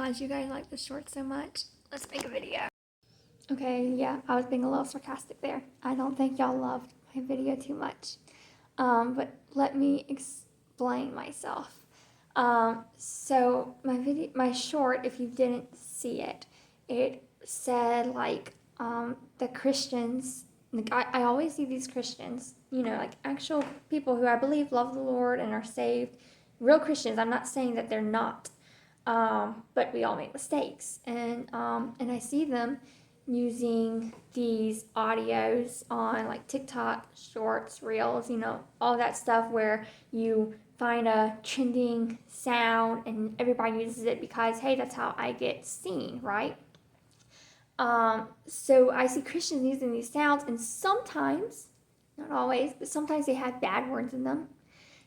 because you guys like the short so much, let's make a video. Okay, yeah, I was being a little sarcastic there. I don't think y'all loved my video too much. But let me explain myself. So my short, if you didn't see it, it said like the Christians. Like I always see these Christians, like actual people who I believe love the Lord and are saved, real Christians. I'm not saying that they're not, but we all make mistakes, and I see them using these audios on like TikTok, shorts, reels, all that stuff where you find a trending sound and everybody uses it because, hey, that's how I get seen, right? So I see Christians using these sounds, and sometimes, not always, but sometimes they have bad words in them.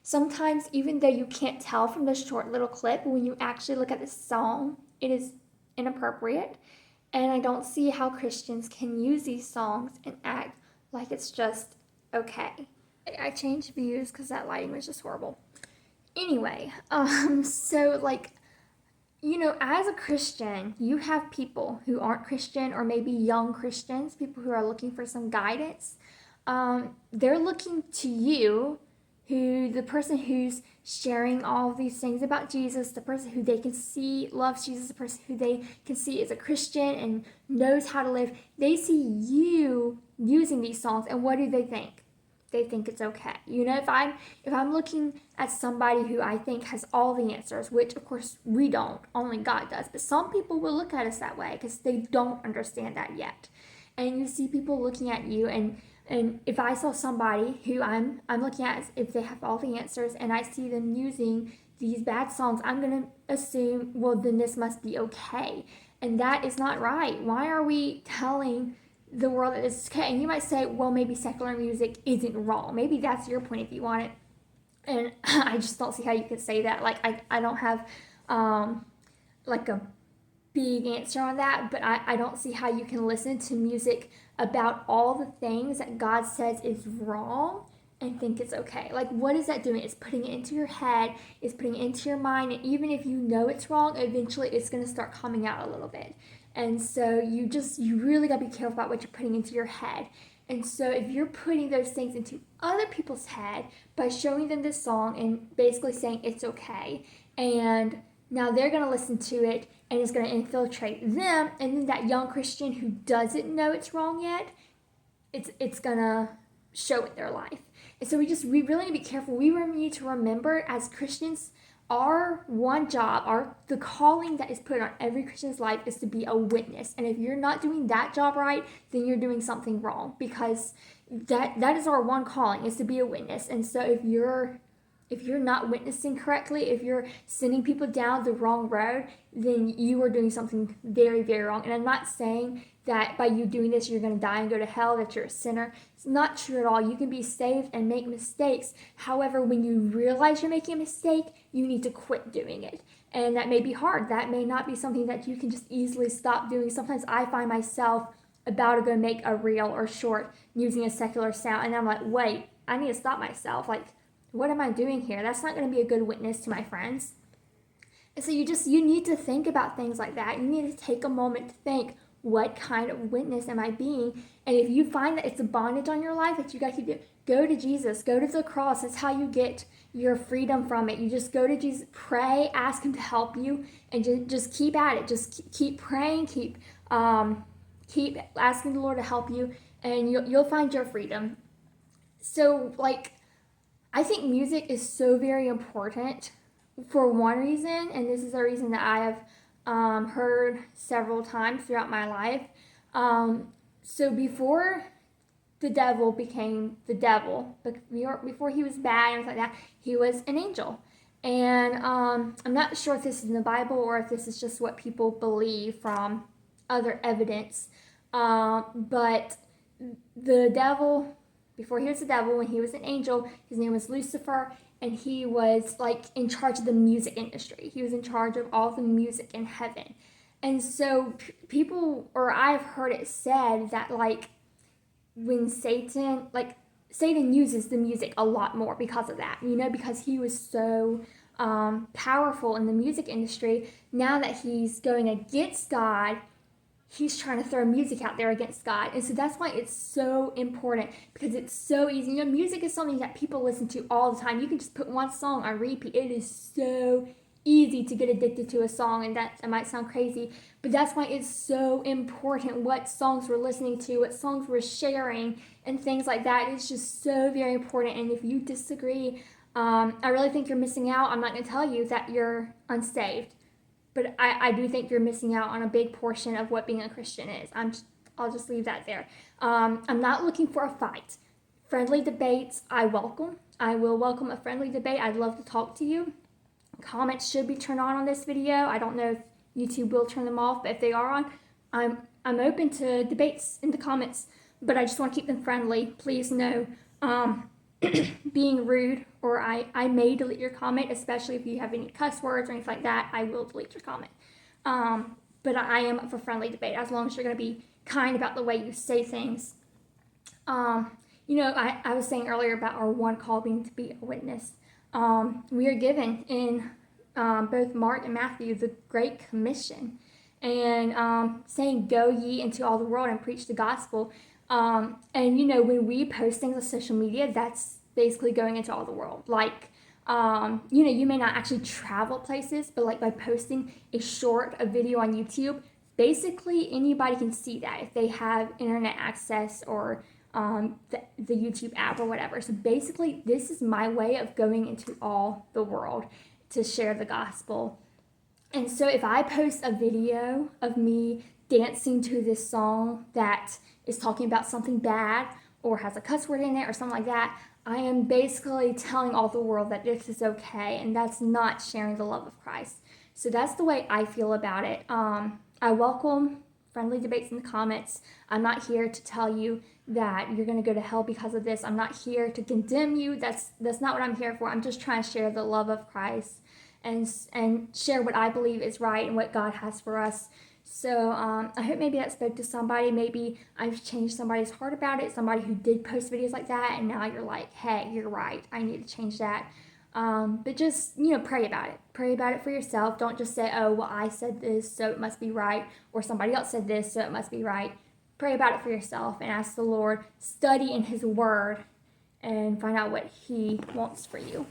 Sometimes, even though you can't tell from the short little clip, when you actually look at the song, it is inappropriate. And I don't see how Christians can use these songs and act like it's just okay. I changed views because that lighting was just horrible. Anyway, so like, as a Christian, you have people who aren't Christian or maybe young Christians, people who are looking for some guidance. They're looking to you, the person who's sharing all of these things about Jesus, the person who they can see loves Jesus, the person who they can see is a Christian and knows how to live. They see you using these songs, and what do they think? They think it's okay. If I'm looking at somebody who I think has all the answers, which of course we don't, only God does, but some people will look at us that way because they don't understand that yet. And you see people looking at you, and if I saw somebody who I'm looking at, if they have all the answers, and I see them using these bad songs, I'm gonna assume, well, then this must be okay, and that is not right. Why are we telling the world that this is okay? And you might say, well, maybe secular music isn't wrong. Maybe that's your point of view on it, and I just don't see how you could say that. Like I don't have like a big answer on that, but I don't see how you can listen to music about all the things that God says is wrong and think it's okay. Like, what is that doing? It's putting it into your head, it's putting it into your mind, and even if you know it's wrong, eventually it's going to start coming out a little bit. And so you really got to be careful about what you're putting into your head. And so if you're putting those things into other people's head by showing them this song and basically saying it's okay, and now they're going to listen to it and it's going to infiltrate them, and then that young Christian who doesn't know it's wrong yet, it's going to show it their life. And so we really need to be careful. We need to remember as Christians, our one job, the calling that is put on every Christian's life is to be a witness. And if you're not doing that job right, then you're doing something wrong, because that is our one calling, is to be a witness. And so if you're not witnessing correctly, if you're sending people down the wrong road, then you are doing something very, very wrong. And I'm not saying that by you doing this, you're going to die and go to hell, that you're a sinner. It's not true at all. You can be saved and make mistakes. However, when you realize you're making a mistake, you need to quit doing it. And that may be hard. That may not be something that you can just easily stop doing. Sometimes I find myself about to go make a reel or short using a secular sound, and I'm like, wait, I need to stop myself. Like, what am I doing here? That's not going to be a good witness to my friends. And so you need to think about things like that. You need to take a moment to think, what kind of witness am I being? And if you find that it's a bondage on your life that you got to do, go to Jesus, go to the cross. That's how you get your freedom from it. You just go to Jesus, pray, ask him to help you, and just keep at it. Just keep praying, keep asking the Lord to help you, and you'll find your freedom. So, like, I think music is so very important for one reason, and this is a reason that I have heard several times throughout my life. So before the devil became the devil, before he was bad and like that, he was an angel. And I'm not sure if this is in the Bible or if this is just what people believe from other evidence. But the devil, before he was the devil, when he was an angel, his name was Lucifer, and he was like in charge of the music industry. He was in charge of all the music in heaven. And so people, or I've heard it said that like when Satan uses the music a lot more because of that, because he was so powerful in the music industry. Now that he's going against God, he's trying to throw music out there against God. And so that's why it's so important, because it's so easy. You know, music is something that people listen to all the time. You can just put one song on repeat. It is so easy to get addicted to a song, and that might sound crazy, but that's why it's so important what songs we're listening to, what songs we're sharing, and things like that. It's just so very important. And if you disagree, I really think you're missing out. I'm not going to tell you that you're unsaved, but I do think you're missing out on a big portion of what being a Christian is. I'll just leave that there. I'm not looking for a fight. Friendly debates, I welcome. I will welcome a friendly debate. I'd love to talk to you. Comments should be turned on this video. I don't know if YouTube will turn them off, but if they are on, I'm open to debates in the comments, but I just want to keep them friendly. Please know, being rude, or I may delete your comment, especially if you have any cuss words or anything like that. I will delete your comment. But I am up for friendly debate, as long as you're going to be kind about the way you say things. You know, I was saying earlier about our one call being to be a witness. We are given in both Mark and Matthew the Great Commission, and saying, "Go ye into all the world and preach the gospel." And you know, when we post things on social media, that's basically going into all the world. Like, you know, you may not actually travel places, but like by posting a video on YouTube, basically anybody can see that if they have internet access or the YouTube app or whatever. So basically, this is my way of going into all the world to share the gospel. And so if I post a video of me dancing to this song that is talking about something bad or has a cuss word in it or something like that, I am basically telling all the world that this is okay, and that's not sharing the love of Christ. So that's the way I feel about it. I welcome friendly debates in the comments. I'm not here to tell you that you're going to go to hell because of this. I'm not here to condemn you. That's not what I'm here for. I'm just trying to share the love of Christ and share what I believe is right and what God has for us. So I hope maybe that spoke to somebody. Maybe I've changed somebody's heart about it, somebody who did post videos like that, and now you're like, hey, you're right, I need to change that. But just, you know, pray about it. Pray about it for yourself. Don't just say, oh, well, I said this, so it must be right, or somebody else said this, so it must be right. Pray about it for yourself and ask the Lord, study in His Word, and find out what He wants for you.